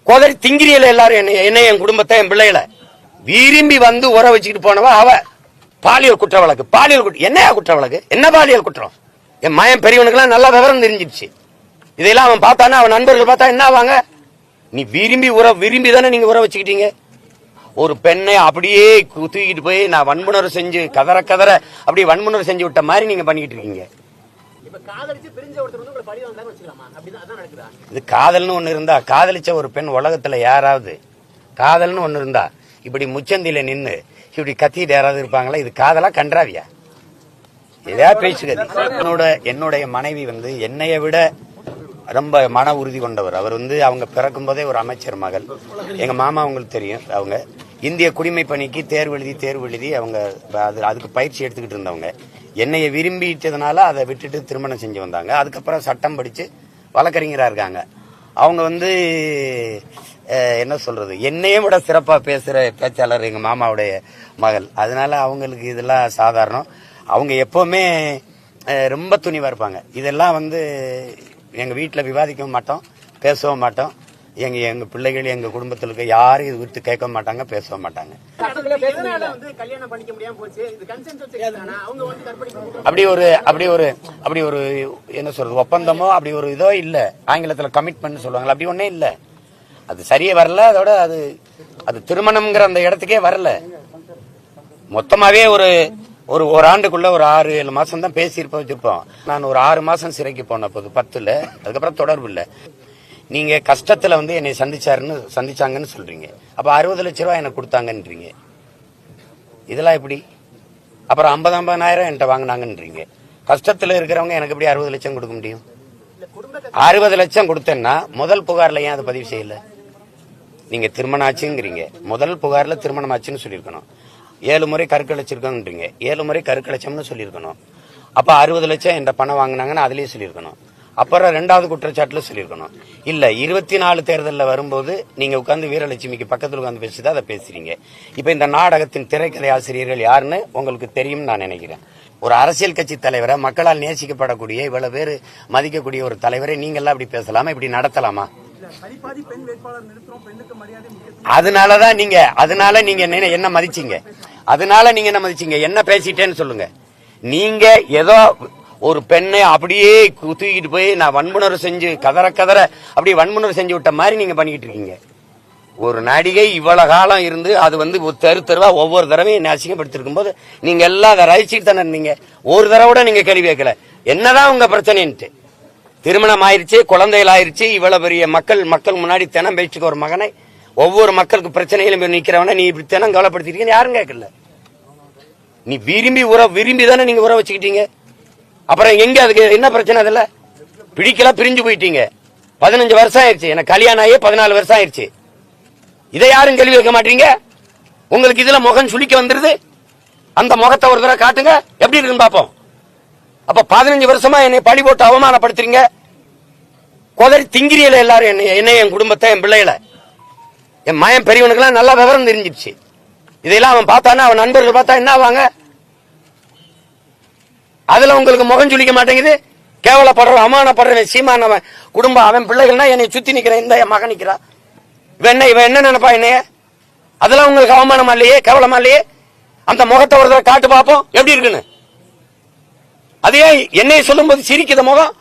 கோதரி திங்கிரியல எல்லாரும் என்ன என் குடும்பத்தை என் பிள்ளைகளை விரும்பி வந்து உற வச்சுக்கிட்டு போனவா அவ பாலியல் குற்ற வழக்கு. பாலியல் என்னையா குற்ற வழக்கு? என்ன பாலியல் குற்றம்? என் மயன் பெரியவனுக்கு நல்லா விவரம் தெரிஞ்சிருச்சு. இதெல்லாம் அவன் பார்த்தானா, அவன் நண்பர்கள் பார்த்தா என்ன ஆவாங்க? நீ விரும்பி தானே நீங்க உற வச்சுக்கிட்டீங்க. ஒரு பெண்ணை அப்படியே தூக்கிட்டு போய் நான் வன்முணர்வு செஞ்சு கதற அப்படி வன்முணர்வு செஞ்சு விட்ட மாதிரி நீங்க பண்ணிக்கிட்டு இருக்கீங்க. இது காதல்னு ஒண்ணு இருந்தா, காதலிச்ச ஒரு பெண் உலகத்துல யாராவது காதல்னு ஒண்ணு இருந்தா இப்படி முச்சந்தில நின்னு இப்படி கத்திட்டு யாராவது இருப்பாங்களா? இது காதலா கன்றாவியா? இதா பேசுகிறது. என்னுடைய மனைவி வந்து என்னைய விட ரொம்ப மன உறுதி கொண்டவர். அவர் வந்து அவங்க பிறக்கும் போதே ஒரு அமைச்சர் மகள். எங்க மாமா அவங்களுக்கு தெரியும். அவங்க இந்திய குடிமை பணிக்கு தேர்வு எழுதி அவங்க அதுக்கு பயிற்சி எடுத்துக்கிட்டு இருந்தவங்க. என்னைய விரும்பிட்டதுனால அதை விட்டுட்டு திருமணம் செஞ்சு வந்தாங்க. அதுக்கப்புறம் சட்டம் படிச்சு வழக்கறிஞரா இருக்காங்க. அவங்க வந்து என்ன சொல்றது, என்னையும் விட சிறப்பா பேசுற பேச்சாளர் எங்க மாமாவுடைய மகள். அதனால அவங்களுக்கு இதெல்லாம் சாதாரணம். அவங்க எப்பவுமே ரொம்ப துணிவா இருப்பாங்க. இதெல்லாம் வந்து எங்க வீட்டுல விவாதிக்கவும் மாட்டோம், பேசவும் மாட்டோம். எங்க பிள்ளைகள் எங்க குடும்பத்தில் இருக்க யாரும் இது விட்டு கேட்க மாட்டாங்க, பேசவும் மாட்டாங்க. அப்படி ஒரு என்ன சொல்றது, ஒப்பந்தமோ அப்படி ஒரு இதோ இல்ல. ஆங்கிலத்துல கமிட்மெண்ட் சொல்லுவாங்க, அப்படி ஒன்னே இல்ல. அது சரியே வரல. அதோட அது திருமணம்ங்கிற அந்த இடத்துக்கே வரல. மொத்தமாவே ஒரு ஆண்டுக்குள்ள ஒரு 6-7 மாசம் தான் பேசி வச்சிருப்போம். நான் ஒரு 6 மாசம் சிறைக்கு போன போது 10ல, அதுக்கப்புறம் தொடர்பு இல்ல. நீங்க கஷ்டத்துல வந்து என்னை சந்திச்சாங்கன்னு சொல்றீங்க. அப்ப 60 லட்சம் ரூபாய் எனக்கு கொடுத்தாங்கன்றீங்க. இதெல்லாம் எப்படி? அப்புறம் 50,000 என்கிட்ட வாங்கினாங்கன்றீங்க. கஷ்டத்துல இருக்கிறவங்க எனக்கு எப்படி 60 லட்சம் கொடுக்க முடியும்? 60 லட்சம் கொடுத்தேன்னா முதல் புகார்ல ஏன் அதை பதிவு செய்யல? நீங்க திருமணம் ஆச்சுங்கிறீங்க, முதல் புகார்ல திருமணம் ஆச்சுன்னு சொல்லியிருக்கணும். 7 முறை கருக்கலைச்சிருக்கோன்றீங்க, 7 முறை கருக்கலைச்சம்னு சொல்லியிருக்கணும். அப்ப 60 லட்சம் என்ற பணம் வாங்கினாங்கன்னு அதுலயே சொல்லியிருக்கணும். அப்புறம் 2வது குற்றச்சாட்டுல சொல்லியிருக்கணும். இல்ல 24 தேர்தலில் வரும்போது நீங்க உட்கார்ந்து வீரலட்சுமிக்கு பக்கத்துல உட்கார்ந்து பேசிதான் அதை பேசுறீங்க. இப்ப இந்த நாடகத்தின் திரைக்கதை ஆசிரியர்கள் யாருன்னு உங்களுக்கு தெரியும் நான் நினைக்கிறேன். ஒரு அரசியல் கட்சி தலைவரை, மக்களால் நேசிக்கப்படக்கூடிய இவ்வளவு பேர் மதிக்கக்கூடிய ஒரு தலைவரை நீங்க எல்லாம் இப்படி பேசலாமா, இப்படி நடத்தலாமா? அதனால நீங்க என்ன மதிச்சீங்க? என்ன பேசிட்டேன்னு சொல்லுங்க. நீங்க ஏதோ ஒரு பெண்ணை அப்படியே தூக்கிட்டு போய் நான் வன்முணர்வு செஞ்சு கதற அப்படி வன்முணர்வு செஞ்சு விட்ட மாதிரி நீங்க பண்ணிக்கிட்டு இருக்கீங்க. ஒரு நடிகை இவ்வளவு காலம் இருந்து அது வந்து தெருவா ஒவ்வொரு தடவையும் அசிங்கப்படுத்திருக்கும் போது நீங்க எல்லாம் அதை ரசிச்சுட்டு தானே இருந்தீங்க. ஒரு தடவை நீங்க கேள்வி கேட்கல என்னதான் உங்க பிரச்சனைன்ட்டு. திருமணம் ஆயிருச்சு, குழந்தைகள் ஆயிருச்சு, இவ்வளவு பெரிய மக்கள் முன்னாடி தினம் பேச்சுக்க ஒரு மகனை, ஒவ்வொரு மக்களுக்கு பிரச்சனைகளும் நிக்கிறவன நீ இப்படி தினம் கவலைப்படுத்திருக்கீங்க. யாரும் கேட்கல. நீ விரும்பி தானே நீங்க உற வச்சுக்கிட்டீங்க. அப்புறம் எங்க அதுக்கு என்ன பிரச்சனை? அதுல பிடிக்கல, பிரிஞ்சு போயிட்டீங்க. 15 வருஷம் ஆயிருச்சு. எனக்கு கல்யாணம் ஆகியே 14 வருஷம் ஆயிருச்சு. இதை யாரும் கேள்வி வைக்க மாட்டீங்க. உங்களுக்கு இதுல முகம் சுளிக்க வந்துருது. அந்த முகத்தை ஒரு தடவை காட்டுங்க, எப்படி இருக்குன்னு பாப்போம். அப்ப 15 வருஷமா என்னை பழி போட்டு அவமானப்படுத்துறீங்க. கோதரி திங்கிரியல எல்லாரும் என்ன என் குடும்பத்தை என் பிள்ளைகளை என் மயன் பெரியவனுக்கு நல்லா விவரம் தெரிஞ்சிருச்சு. இதெல்லாம் அவன் பார்த்தானா, அவன் நண்பர்கள் பார்த்தா என்ன ஆவாங்க? அதுல உங்களுக்கு முகம் சுளிக்க மாட்டேங்குது. கேவலப்படுற அவமானப்படுறவன் சீமானவன் குடும்பம், அவன் பிள்ளைகள்னா என்னை சுத்தி நிக்கிறேன், இந்த என் மகன் நிக்கிறா. இவன் என்ன நினைப்பா என்னைய? அதெல்லாம் உங்களுக்கு அவமானமா இல்லையே, கேவலமா இல்லையே? அந்த முகத்தை ஒரு தடவை காட்டு பார்ப்போம் எப்படி இருக்குன்னு. அதே என்னைய சொல்லும் போது சிரிக்குது முகம்,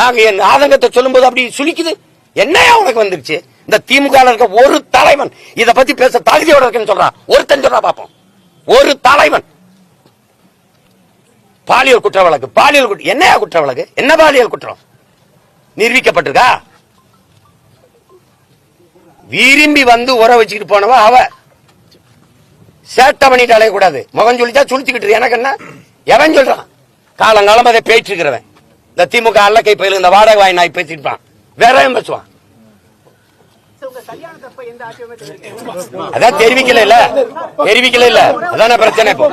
நாங்க என் ஆதங்கத்தை சொல்லும் போது அப்படி சுளிக்குது. என்னையா உனக்கு வந்துருச்சு? இந்த திமுக இருக்க ஒரு தலைவன் இத பத்தி பேச தகுதியோட இருக்குன்னு சொல்றான். ஒருத்தன் சொல்றா பார்ப்போம். ஒரு தலைவன் பாலியல் குற்ற வழக்கு என்னையா குற்ற வழக்கு? என்ன பாலியல் குற்றம் நிரூபிக்கப்பட்டிருக்கா? விரும்பி வந்து உற வச்சுக்கிட்டு போனவா அவ. சேட்டை பண்ணிட்டு அலையக்கூடாது. முகம் சொல்லிச்சா சுழிச்சுக்கிட்டு எனக்கு என்ன? எவன் சொல்றான்? காலங்காலம் அதை பேச்சு இருக்கிறவன். இந்த திமுக அல்லக்கை பயில இந்த வாடகை வாய் நாய் பேசிருப்பான். வேற பேசுவான். அதான் தெரிவிக்கல இல்ல, அதான பிரச்சனை இப்போ.